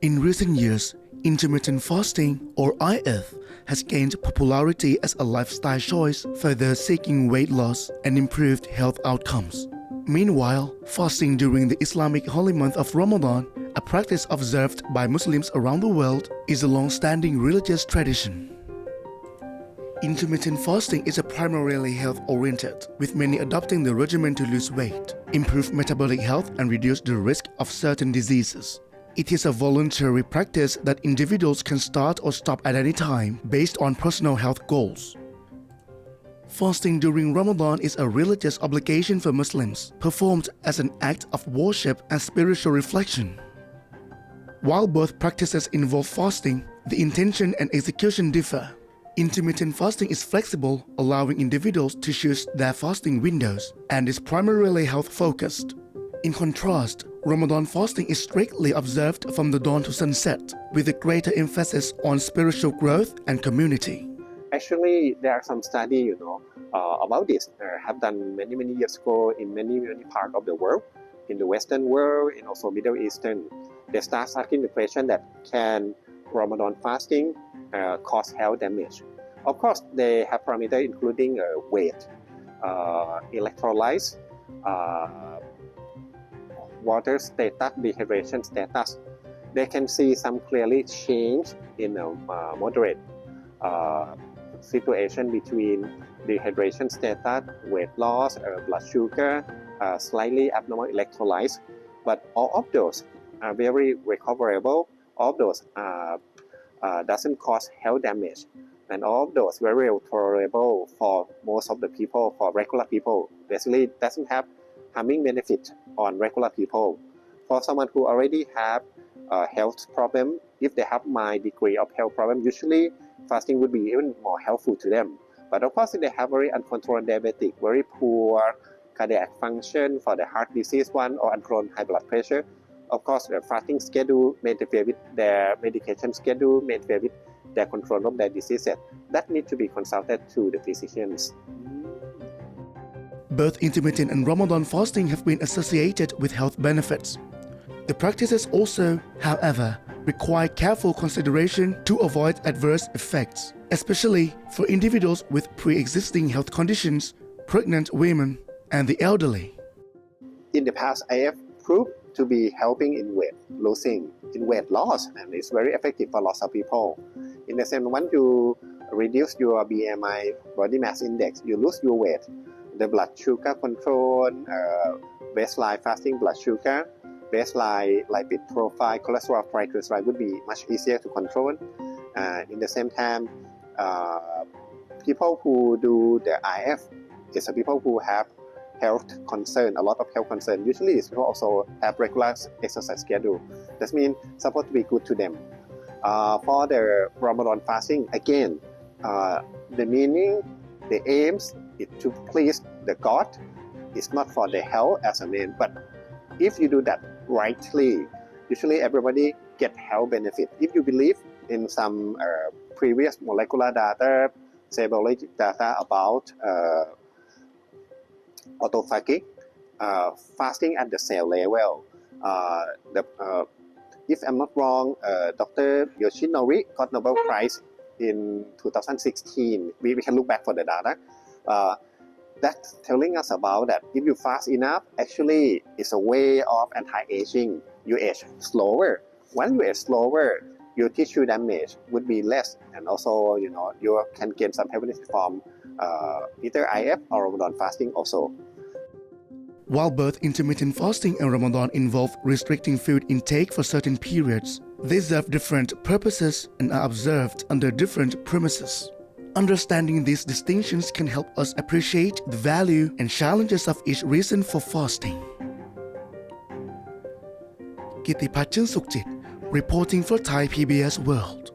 In recent years, intermittent fasting, or IF, has gained popularity as a lifestyle choice for those seeking weight loss and improved health outcomes. Meanwhile, fasting during the Islamic holy month of Ramadan, a practice observed by Muslims around the world, is a long-standing religious tradition. Intermittent fasting is primarily health-oriented, with many adopting the regimen to lose weight, improve metabolic health, and reduce the risk of certain diseases. It is a voluntary practice that individuals can start or stop at any time based on personal health goals. Fasting during Ramadan is a religious obligation for Muslims, performed as an act of worship and spiritual reflection. While both practices involve fasting, the intention and execution differ. Intermittent fasting is flexible, allowing individuals to choose their fasting windows, and is primarily health-focused. In contrast, Ramadan fasting is strictly observed from the dawn to sunset, with a greater emphasis on spiritual growth and community. Actually, there are some studies, about this. Have done many years ago in many parts of the world, in the Western world and also Middle Eastern. They start asking the question that can Ramadan fasting cause health damage? Of course, they have parameters including weight, electrolytes, water status, dehydration status. They can see some clearly change in a moderate situation between dehydration status, weight loss, blood sugar, slightly abnormal electrolytes. But all of those are very recoverable. All of those doesn't cause health damage. And all of those very tolerable for most of the people, for regular people. Basically, doesn't have harming benefit on regular people. For someone who already have a health problem, if they have mild degree of health problem, usually fasting would be even more helpful to them. But of course, if they have very uncontrolled diabetic, very poor cardiac function for the heart disease one, or uncontrolled high blood pressure, of course, their fasting schedule may interfere with their medication schedule, may interfere with their control of their diseases. That need to be consulted to the physicians. Both intermittent and Ramadan fasting have been associated with health benefits. The practices also, however, require careful consideration to avoid adverse effects, especially for individuals with pre-existing health conditions, pregnant women, and the elderly. In the past, IF proved to be helping in weight losing, in weight loss, and it's very effective for lots of people. In the same, once you reduce your BMI, body mass index, you lose your weight. The blood sugar control, baseline fasting blood sugar, baseline lipid profile, cholesterol, triglyceride would be much easier to control. In the same time, people who do the IF is people who have health concern, a lot of health concern. Usually, these people also have regular exercise schedule. That means supposed to be good to them. For the Ramadan fasting, again, the meaning, the aims is to please the God. It's not for the health as a main, but if you do that rightly, usually everybody get health benefit. If you believe in some previous molecular data, say biologic data about autophagy, fasting at the cell level. If I'm not wrong, Dr. Yoshinori got Nobel Prize in 2016. We can look back for the data. That's telling us about that if you fast enough, actually it's a way of anti-aging. You age slower. When you age slower, your tissue damage would be less, and also you can gain some health benefit from either IF or Ramadan fasting also. While both intermittent fasting and Ramadan involve restricting food intake for certain periods, they serve different purposes and are observed under different premises. Understanding these distinctions can help us appreciate the value and challenges of each reason for fasting. Kitipat Chun Sukjit, reporting for Thai PBS World.